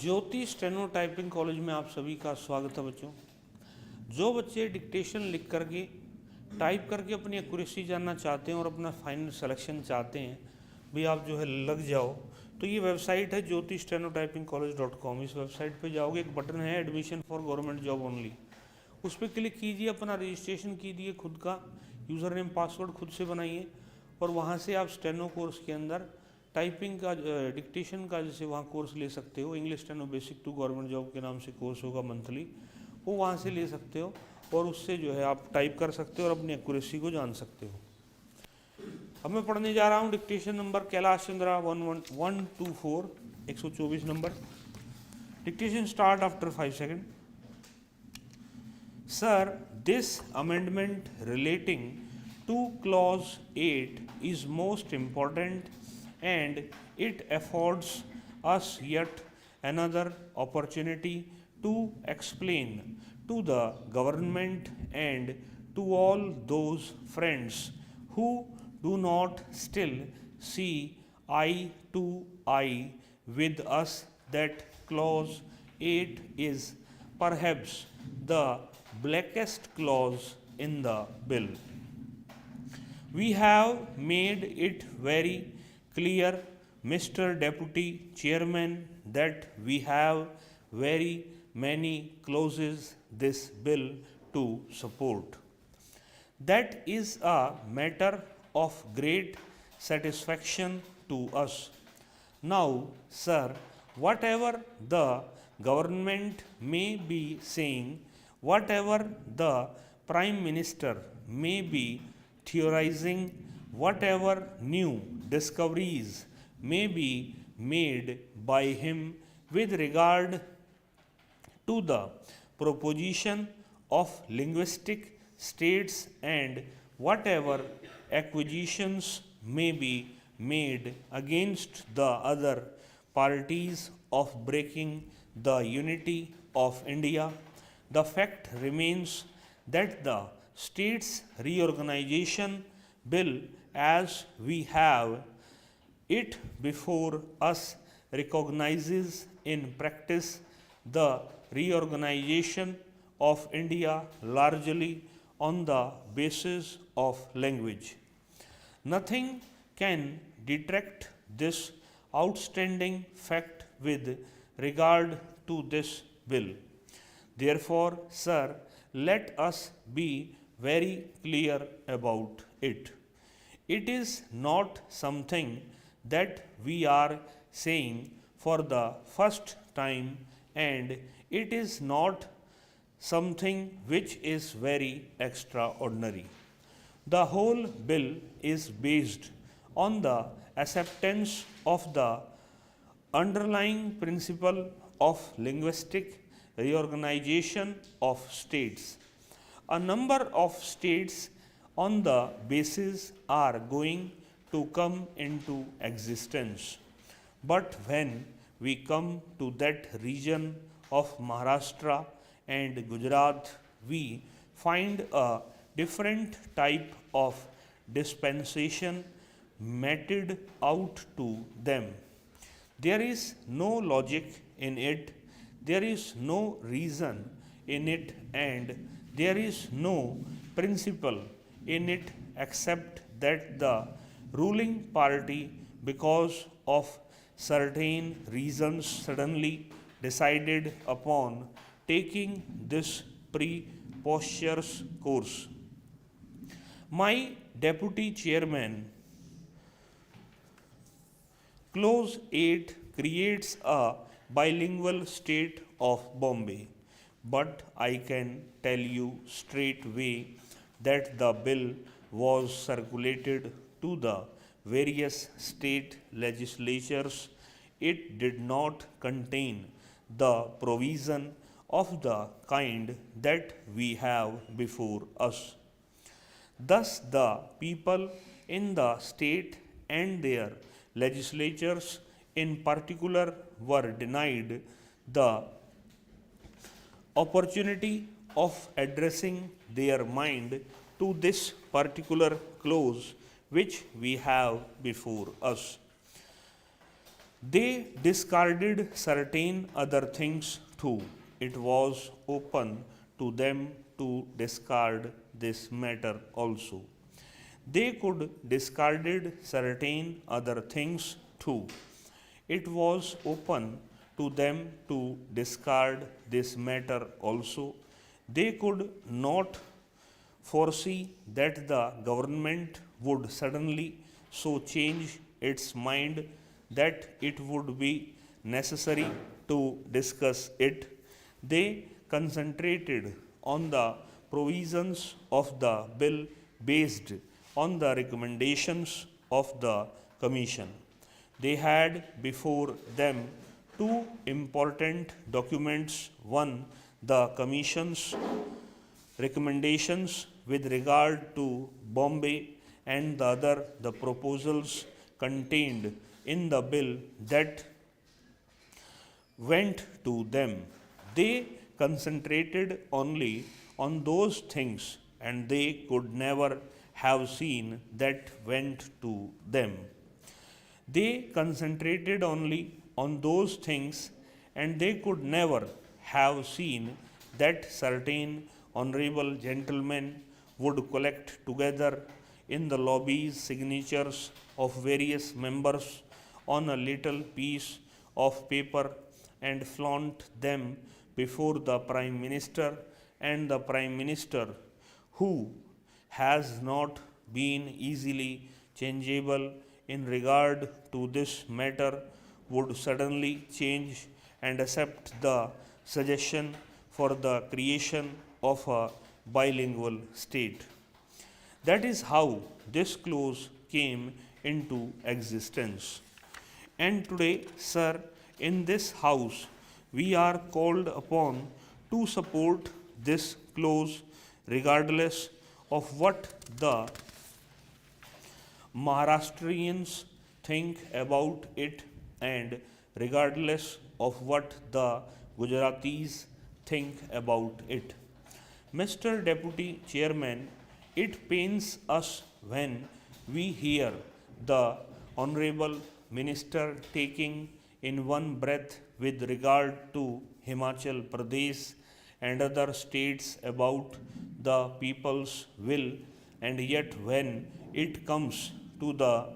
ज्योति steno typing college में आप सभी का स्वागत है बच्चों। जो बच्चे डिक्टेशन लिख करके टाइप करके अपनी एक्यूरेसी जानना चाहते हैं और अपना फाइनल सिलेक्शन चाहते हैं, भी आप जो है लग जाओ, तो ये वेबसाइट है ज्योति स्टेनो टाइपिंग कॉलेज.com। इस वेबसाइट पे जाओगे, एक बटन है admission for government job only, उस पर क्लिक कीजिए, अपना रजिस्ट्रेशन कीजिए, खुद का यूज़र नेम पासवर्ड खुद से बनाइए और वहाँ से आप स्टेनो कोर्स के अंदर टाइपिंग का डिक्टेशन का जैसे वहाँ कोर्स ले सकते हो। English steno basic to government job के नाम से कोर्स होगा मंथली, वो वहाँ से ले सकते हो और उससे जो है आप टाइप कर सकते हो और अपनी एक्यूरेसी को जान सकते हो। अब मैं पढ़ने जा रहा हूँ dictation number Kailash Chandra 124 124 number. Dictation start after 5 second. Sir, this amendment relating to clause 8 is most important and it affords us yet another opportunity to explain to the government and to all those friends who do not still see eye to eye with us that clause 8 is perhaps the blackest clause in the bill. We have made it very clear, Mr. Deputy Chairman, that we have very many clauses this bill to support. That is a matter of great satisfaction to us. Now, sir, whatever the government may be saying, whatever the Prime Minister may be theorizing, whatever new discoveries may be made by him with regard to the proposition of linguistic states and whatever acquisitions may be made against the other parties of breaking the unity of India, the fact remains that the States Reorganization Bill, as we have it before us, recognizes in practice the reorganization of India largely on the basis of language. Nothing can detract this outstanding fact with regard to this bill. Therefore, sir, let us be very clear about it. It is not something that we are saying for the first time, and it is not something which is very extraordinary. The whole bill is based on the acceptance of the underlying principle of linguistic reorganization of states. A number of states on the basis are going to come into existence. But when we come to that region of Maharashtra and Gujarat, we find a different type of dispensation meted out to them. There is no logic in it, there is no reason in it, and there is no principle in it except that the ruling party, because of certain reasons, suddenly decided upon taking this preposterous course. My deputy chairman, Clause 8 creates a bilingual state of Bombay. But I can tell you straightway that the bill was circulated to the various state legislatures. It did not contain the provision of the kind that we have before us. Thus, the people in the state and their legislatures in particular were denied the opportunity of addressing their mind to this particular clause which we have before us. They discarded certain other things too. It was open to them to discard this matter also. They could discarded certain other things too. It was open to them to discard this matter also. They could not foresee that the government would suddenly so change its mind that it would be necessary to discuss it. They concentrated on the provisions of the bill based on the recommendations of the Commission. They had before them two important documents: one, the Commission's recommendations with regard to Bombay, and the other, the proposals contained in the bill that went to them. They concentrated only on those things, and they could never have seen that went to them. They concentrated only on those things, and they could never have seen that certain honorable gentlemen would collect together in the lobbies signatures of various members on a little piece of paper and flaunt them before the Prime Minister, and the Prime Minister, who has not been easily changeable in regard to this matter, would suddenly change and accept the suggestion for the creation of a bilingual state. That is how this clause came into existence. And today, sir, in this house, we are called upon to support this clause regardless of what the Maharashtrians think about it and regardless of what the Gujaratis think about it. Mr. Deputy Chairman, it pains us when we hear the Honorable Minister taking in one breath with regard to Himachal Pradesh and other states about the people's will, and yet when it comes to the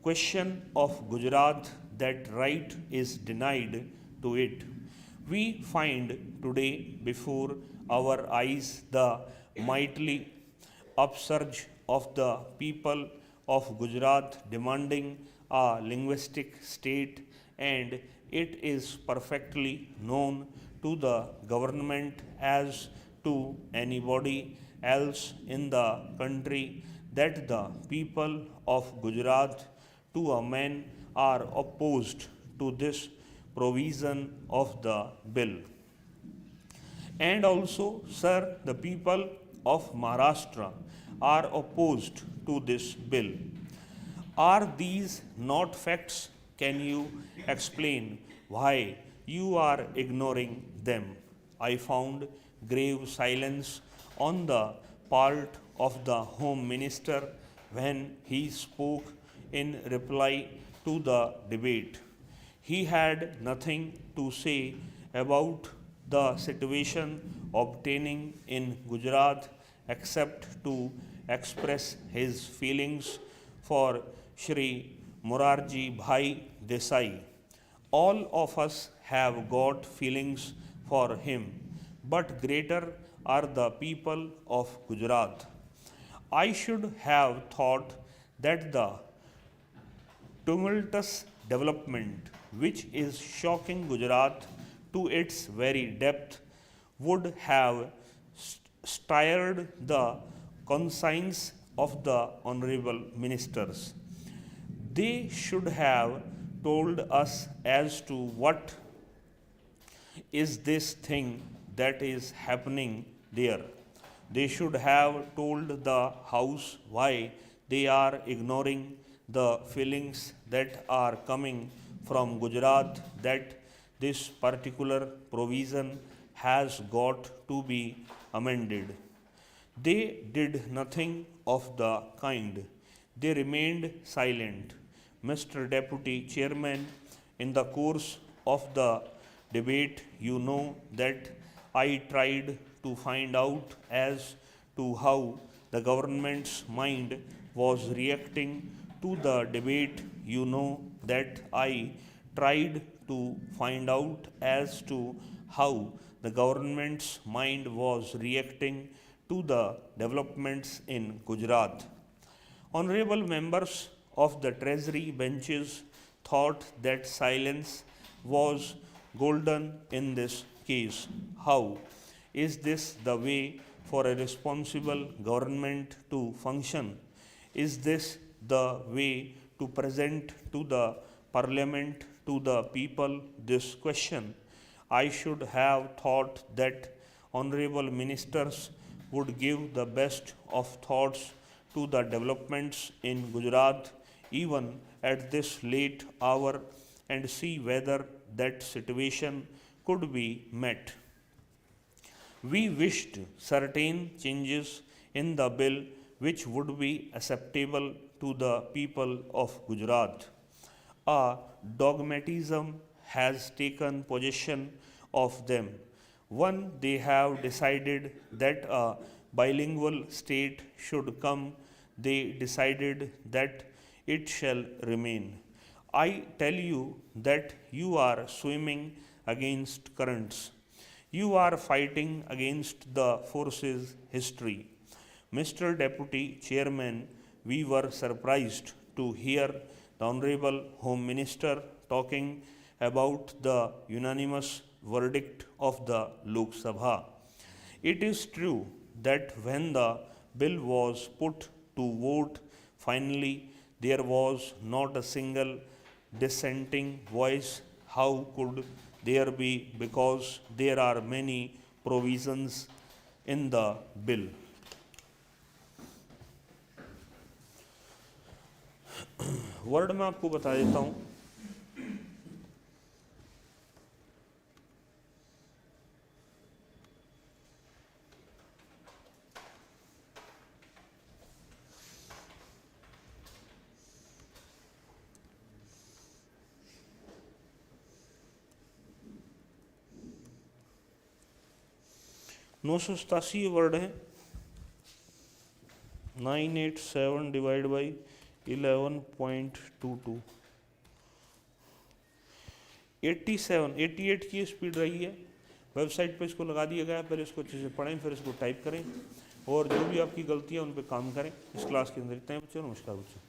question of Gujarat, that right is denied to it. We find today before our eyes the mighty upsurge of the people of Gujarat demanding a linguistic state, and it is perfectly known to the government as to anybody else in the country that the people of Gujarat to a man are opposed to this provision of the bill. And also, sir, the people of Maharashtra are opposed to this bill. Are these not facts? Can you explain why you are ignoring them? I found grave silence on the part of the Home Minister when he spoke in reply to the debate. He had nothing to say about the situation obtaining in Gujarat except to express his feelings for Shri Morarji Bhai Desai. All of us have got feelings for him, but greater are the people of Gujarat. I should have thought that the tumultuous development which is shocking Gujarat to its very depth would have stirred the conscience of the honorable ministers. They should have told us as to what is this thing that is happening there. They should have told the House why they are ignoring the feelings that are coming from Gujarat, that this particular provision has got to be amended. They did nothing of the kind. They remained silent. Mr. Deputy Chairman, In the course of the debate, you know that I tried to find out as to how the government's mind was reacting to the debate. You know that I tried to find out as to how the government's mind was reacting to the developments in Gujarat. Honorable members of the Treasury benches thought that silence was golden in this case. How is this the way for a responsible government to function? Is this the way to present to the Parliament, to the people, this question? I should have thought that honorable ministers would give the best of thoughts to the developments in Gujarat even at this late hour and see whether that situation could be met. We wished certain changes in the bill which would be acceptable to the people of Gujarat. A dogmatism has taken possession of them. One, they have decided that a bilingual state should come. They decided that it shall remain. I tell you that you are swimming against currents. You are fighting against the forces history. Mr. Deputy Chairman, we were surprised to hear the Honorable Home Minister talking about the unanimous verdict of the Lok Sabha. It is true that when the bill was put to vote, finally there was not a single dissenting voice. How could there be? Because there are many provisions in the bill. Word में आपको बता देता हूँ. नौ सौ सतासी word है. 987 divide by 11.22. 88 की speed रही है. वेबसाइट पे इसको लगा दिया गया है. पहले इसको अच्छे से पढ़ें, फिर इसको टाइप करें और जो भी आपकी गलतियाँ उन पे काम करें. इस क्लास के अंदर इतना ही बच्चों. नमस्कार बच्चों.